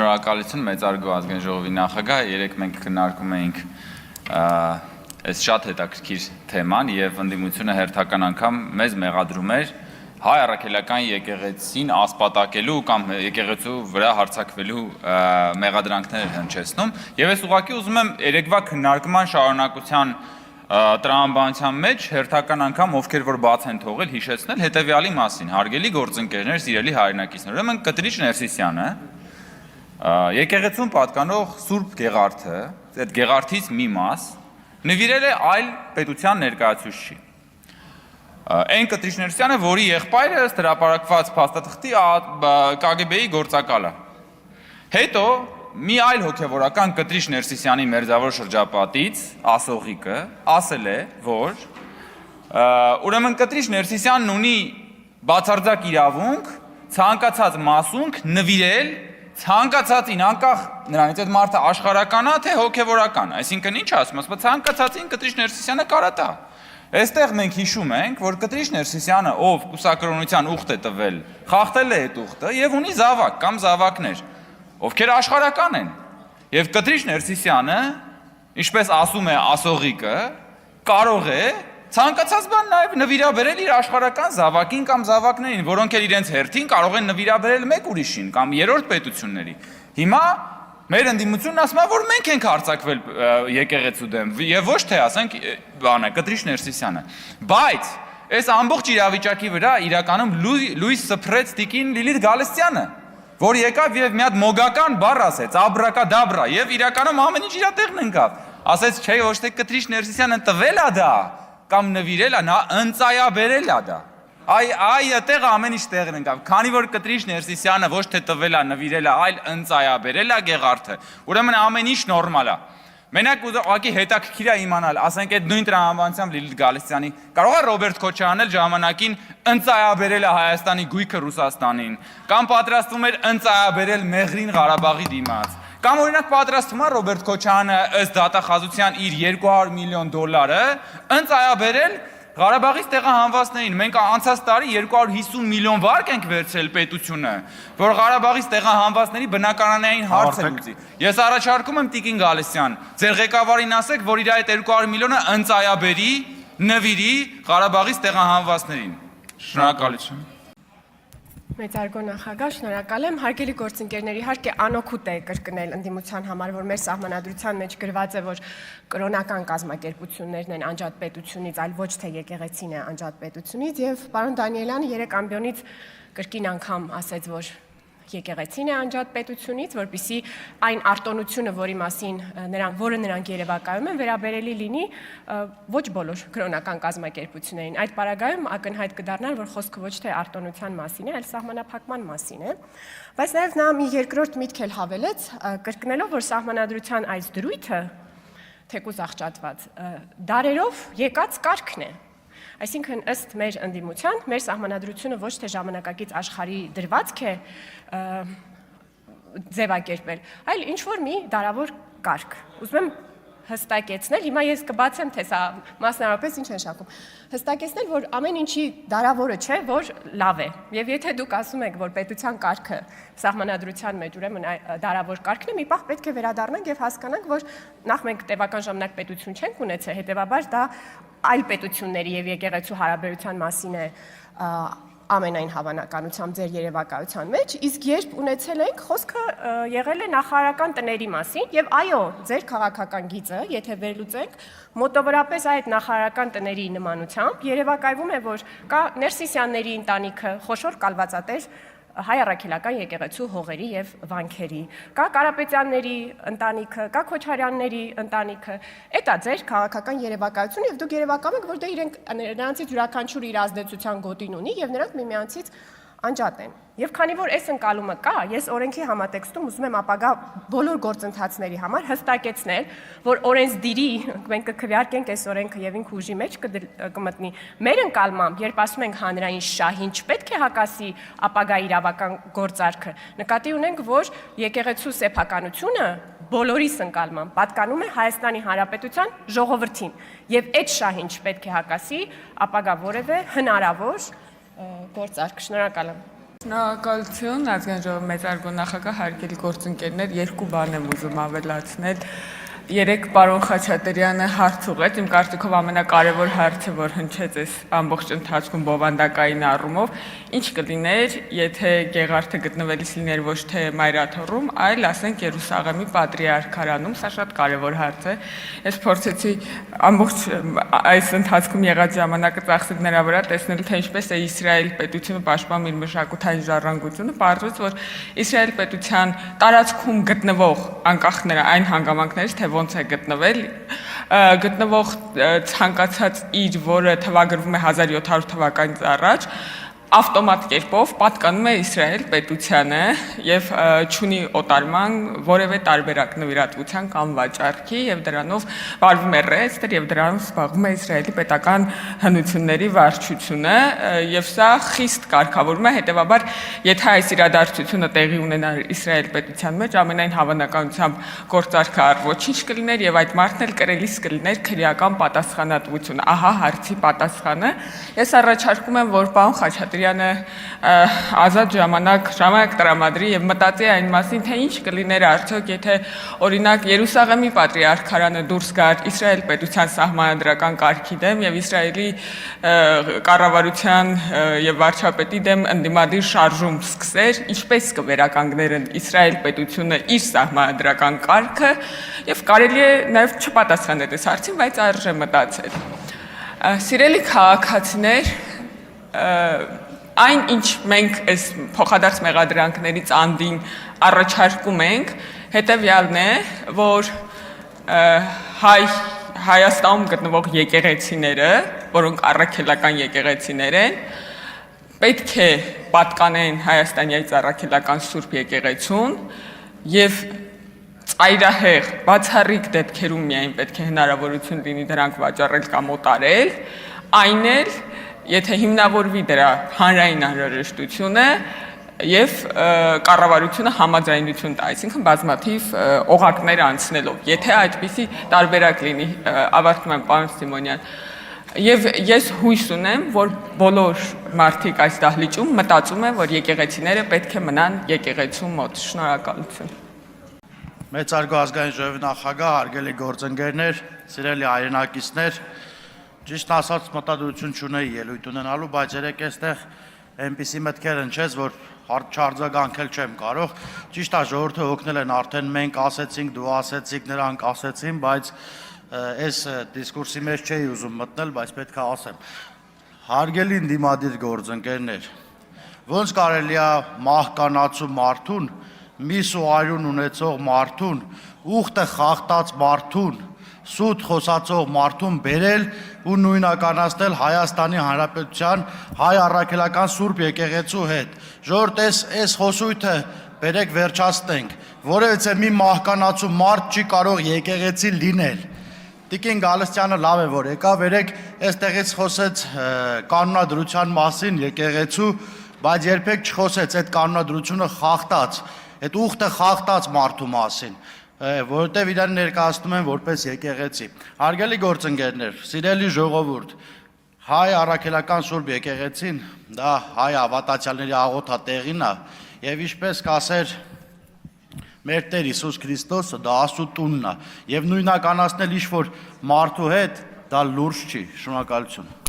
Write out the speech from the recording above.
Շնորհակալություն մեծարգո ազգային ժողովի նախագահ, երեք մենք քննարկում էինք այս շատ հետաքրքիր թեման եւ ընդդիմությունը հերթական անգամ մեզ մեղադրում էր հայ առաքելական եկեղեցին ասպատակելու կամ եկեղեցու վրա հարձակվելու մեղադրանքներ հնչեցնում եւ ես ուղղակի ուզում եմ երեկվա քննարկման շարունակության տրամաբանության մեջ հերթական անգամ ովքեր որ բաց են թողել հիշեցնել հետեւյալի մասին հարգելի գործընկերներ, սիրելի հայրենակիցներ, ուրեմն Կտրիչ Ներսիսյանը եկեղեցուն պատկանող Սուրբ Գեղարդը, այդ Գեղարդից մի մաս նվիրել է այլ պետության ներկայացուցչի։ Այն Կտրիչ Ներսիսյանը, որի եղբայրը ըստ հրապարակված փաստաթղթի KGB-ի գործակալ է։ Հետո մի այլ հոգևորական Կտրիչ Ներսիսյանի մերձավոր շրջապատից ասողիկը ասել է, որ ուրեմն Կտրիչ Ներսիսյանն ունի բացարձակ իրավունք ցանկացած մասունք նվիրել ցանկացածին անկախ նրանից այդ մարդը աշխարհական է թե հոգևորական, այսինքն ինչ ասում, ասում ցանկացածին Կտրիչ Ներսիսյանը կարա տա։ Այստեղ մենք հիշում ենք, որ Կտրիչ Ներսիսյանը, ով կուսակրոնության ուխտ է տվել, խախտել է այդ ուխտը եւ ունի զավակ կամ զավակներ, ովքեր աշխարհական են։ Եվ Կտրիչ Ներսիսյանը, ինչպես ասում է ասողիկը, կարող է ցանկացած բան նաև նվիրաբերել իր աշխարհական զավակին կամ զավակներին, որոնք էլ իրենց հերթին կարող են նվիրաբերել մեկ ուրիշին կամ երրորդ պետությունների։ Հիմա մեր ընդդիմությունն ասում է, որ մենք ենք հարձակվել եկեղեցու դեմ եւ ոչ թե ասենք բանը Կտրիչ Ներսիսյանը։ Բայց այս ամբողջ իրավիճակի վրա իրականում լույս սփռեց տիկին Լիլիթ Գալստյանը, որ եկավ եւ մի հատ մոգական բառ ասեց, աբրակադաբրա, եւ իրականում ամեն ինչ իր տեղն ընկավ։ Ասեց, չէ, ոչ թե Կտրիչ Ներսիսյանը տվել է դա կամ նվիրել է, նա ընծայաբերել է դա։ Այդտեղ ամեն ինչ տեղն ընկավ։ Քանի որ Կտրիչ Ներսիսյանը ոչ թե տվել է, նվիրել է, այլ ընծայաբերել է Գեղարդը, ուրեմն ամեն ինչ նորմալ է։ Մենակ ուղղակի հետաքրքիր է իմանալ, ասենք այդ նույն տրամաբանությամբ Լիլիթ Գալստյանի կարող է Ռոբերտ Քոչարյանն էլ ժամանակին ընծայաբերել է Հայաստանի գույքը Ռուսաստանին, կամ պատրաստվում էր ընծայաբերել Մեղրին Ղարաբաղի դիմաց, կամ օրինակ պատրաստվում է Ռոբերտ Քոչարյանը ըստ դատախազության իր $200 միլիոն ընծայաբերել Ղարաբաղից տեղահանվածներին։ Մենք անցած տարի 250 միլիոն վարկ ենք վերցրել պետությունը, որ Ղարաբաղից տեղահանվածների բնակարանային հարցը լուծի։ Ես առաջարկում եմ Տիկին Գալստյան, ձեր ղեկավարին ասեք, որ իր այդ 200 միլիոնը ընծայաբերի, նվիրի Ղարաբաղից տեղահանվածներին։ Շնորհակալություն։ Մեծարգո նախագահ, շնորհակալ եմ։ Հարգելի գործընկերներ, իհարկե անօգուտ է կրկնել ընդդիմության համար, որ մեր սահմանադրության մեջ գրված է, որ կրոնական կազմակերպություններն են անջատ պետությունից, այլ ոչ թե եկեղեցին է անջատ պետությունից, եւ պարոն Դանիելյանը 3 ամբիոնից կրկին անգամ ասեց, որ եկեղեցին է անջատ պետությունից, որպեսզի այն արտոնությունը, որը նրանք երևակայում են, վերաբերելի լինի ոչ բոլոր կրոնական կազմակերպություններին։ Այդ պարագայում ակնհայտ կդառնար, որ խոսքը ոչ թե արտոնության մասին է, այլ սահմանափակման մասին է։ Բայց նաև նա մի երկրորդ միտք էլ հավելեց, կրկնելով, որ սահմանադրության այս դրույթը, թեկուզ աղճատված, դարերով եկած կարգն է։ Այսինքն ըստ մեր ընդդիմության, մեր սահմանադրությունը ոչ թե ժամանակակից աշխարհի դրվածք է ձևակերպել, այլ ինչ-որ մի դարավոր կարգ։ Ուզում եմ հստակեցնել, հիմա ես կբացեմ, թե սա մասնավորապես ինչ են շակում, հստակեցնել, որ ամեն ինչի դարավորը չէ, որ լավ է։ Եվ եթե դուք ասում եք, որ պետության կարգը սահմանադրության մեջ ուրեմն դարավոր կարգն է, մի պահ պետք է վերադառնանք եւ հասկանանք, որ նախ մենք տևական ժամանակ պետություն չենք ունեցել, հետեւաբար դա այլ պետությունների եւ եկեղեցու հարաբերության մասին է ամենայն հավանականությամբ ձեր երևակայության մեջ, իսկ երբ ունեցել ենք, խոսքը եղել է նախարարական տների մասին եւ այո, ձեր քաղաքական գիծը, եթե վերլուծենք, մոտավորապես այդ նախարարական տների նմանությամբ երևակայվում է, որ կա Ներսիսյանների ընտանիքը, խոշոր կալվածատեր հայ առաքելական եկեղեցու հողերի եւ վանքերի, կա Կարապետյանների ընտանիքը, կա Քոչարյանների ընտանիքը, դա ձեր քաղաքական երևակայությունը եւ դուք երևակայում եք, որ դա նրանցից յուրաքանչյուրը իր ազդեցության գոտին ունի եւ նրանք միմյանցից անջատ են։ Եվ քանի որ այս ընկալումը կա, ես օրենքի համատեքստում ուզում եմ ապագա բոլոր գործընթացների համար հստակեցնել, որ օրենսդիրի մենք կքվեարկենք այս օրենքը եւ ինքը ուժի մեջ կմտնի։ Մեր ընկալմամբ, երբ ասում ենք հանրային շահին չպետք է հակասի ապագա իրավական գործարքը, նկատի ունենք, որ եկեղեցու սեփականությունը բոլորիս ընկալմամբ պատկանում է Հայաստանի Հանրապետության ժողովրդին եւ այդ շահին չպետք է հակասի ապագա որևէ հնարավոր գործարք։ Շնորհակալ եմ։ Շնորհակալություն, ազգային ժողովի մեծարգո նախագահ, հարգելի գործընկերներ, երկու բան եմ ուզում ավելացնել։ Երեք պարոն Խաչատրյանը հարց ուղղեց, իմ կարծիքով ամենակարևոր հարցը, որ հնչեց այս ամբողջ ընթացքում բովանդակային առումով, ինչ կլիներ, եթե Գեղարդը գտնվելիս լիներ ոչ թե Մայրաթոռում, այլ ասենք Երուսաղեմի Պատրիարքարանում, սա շատ կարևոր հարց է։ Ես փորձեցի ամբողջ այս ընթացքում եղած ժամանակը ծախսել նրա վրա, տեսնել թե ինչպես է Իսրայել պետությունը պաշտպանում իր մշակութային ժառանգությունը, պարզվեց, որ Իսրայել պետության տարածքում գտնվող անկախ նրա այն հանգամանքներից, թե ոնց է գտնվող ցանկացած իր, որը թվագրվում է 1700 թվականից առաջ, ավտոմատ կերպով պատկանում է Իսրայել պետությանը եւ չունի օտարման որևէ տարբերակ նվիրատվության կամ վաճառքի եւ դրանով վարվում է ռեեստրը եւ դրանով զբաղվում է Իսրայելի պետական հնությունների վարչությունը եւ սա խիստ կարգավորվում է, հետեւաբար եթե այս իրադարձությունը տեղի ունենար Իսրայել պետության մեջ, ամենայն հավանականությամբ գործարքը առ ոչինչ կլիներ եւ այդ մարդն էլ կրելիս կլիներ քրեական պատասխանատվություն։ Ահա հարցի պատասխանը։ Ես առաջարկում եմ, որ պարոն Խաչատրյանը ազատ ժամանակ տրամադրի եւ մտածի այն մասին, թե ինչ կլիներ արդյոք, եթե օրինակ Երուսաղեմի Պատրիարքարանը դուրս գար Իսրայել պետության սահմանադրական կարգի դեմ եւ Իսրայելի կառավարության եւ վարչապետի դեմ ընդդիմադիր շարժում սկսեր, ինչպես կվերականգներ Իսրայել պետությունը իր սահմանադրական կարգը եւ կարելի է նաեւ չպատասխանել այս հարցին, բայց արժե մտածել։ Սիրելի քաղաքացիներ, այն ինչ մենք այս փոխադարձ մեղադրանքներից անդին առաջարկում ենք, հետևյալն է, որ Հայաստանում գտնվող եկեղեցիները, որոնք առաքելական եկեղեցիներ են, պետք է պատկանեն Հայաստանյաց առաքելական Սուրբ եկեղեցուն եւ ծայրահեղ, բացառիկ դեպքերում միայն պետք է հնարավորություն լինի դրանք վաճառել կամ օտարել, այն էլ եթե հիմնավորվի դրա հանրային անհրաժեշտությունը եւ կառավարությունը համաձայնություն տա, այսինքն բազմաթիվ օղակներ անցնելով, եթե այդպիսի տարբերակ լինի, ավարտում եմ պարոն Սիմոնյան, եւ ես հույս ունեմ, որ բոլոր մարդիկ այս դահլիճում մտածում են, որ եկեղեցիները պետք է մնան եկեղեցու մոտ։ Շնորհակալություն։ Մեծարգո ազգային ժողովի նախագահ, հարգելի գործընկերներ, սիրելի հայրենակիցներ, ճիշտ ասած մտադրություն չունեի ելույթ ունենալու, բայց երեք այստեղ այնպիսի մտքեր հնչեց, որ չարձագանքել չեմ կարող։ Ճիշտ է, ժողովուրդը օգնել են, արդեն մենք ասեցինք, դու ասեցիք, նրանք ասեցին, բայց այս դիսկուրսի մեջ չէի ուզում մտնել, բայց պետք է ասեմ։ Հարգելի ընդդիմադիր գործընկերներ, ոնց կարելի է մահկանացու մարդուն, միս ու արյուն ունեցող մարդուն, ուխտը խախտած մարդուն, սուտ խոսացող մարդուն բերել ու նույնականացնել Հայաստանի Հանրապետության հայ առաքելական Սուրբ եկեղեցու հետ։ Ժողովուրդ, այս խոսույթը բերեք վերջացնենք, որովհետև մի մահկանացու մարդ չի կարող եկեղեցի լինել։ Տիկին Գալստյանը լավ է որ եկավ, երեք այստեղից խոսեց կանոնադրության մասին եկեղեցու, բայց երբեք չխոսեց այդ կանոնադրությունը խախտած, այդ ուխտը խախտած մարդու մասին, որովհետև իրան ներկայացնում են որպես եկեղեցի։ Հարգելի գործընկերներ, սիրելի ժողովուրդ, հայ առաքելական Սուրբ եկեղեցին դա հայ հավատացյալների աղոթատեղին է եւ ինչպես կասեր մեր Տեր Հիսուս Քրիստոսը, դա Աստծո տունն է եւ նույնականացնել ինչ որ մարդու հետ դա լուրջ չի։ Շնորհակալություն։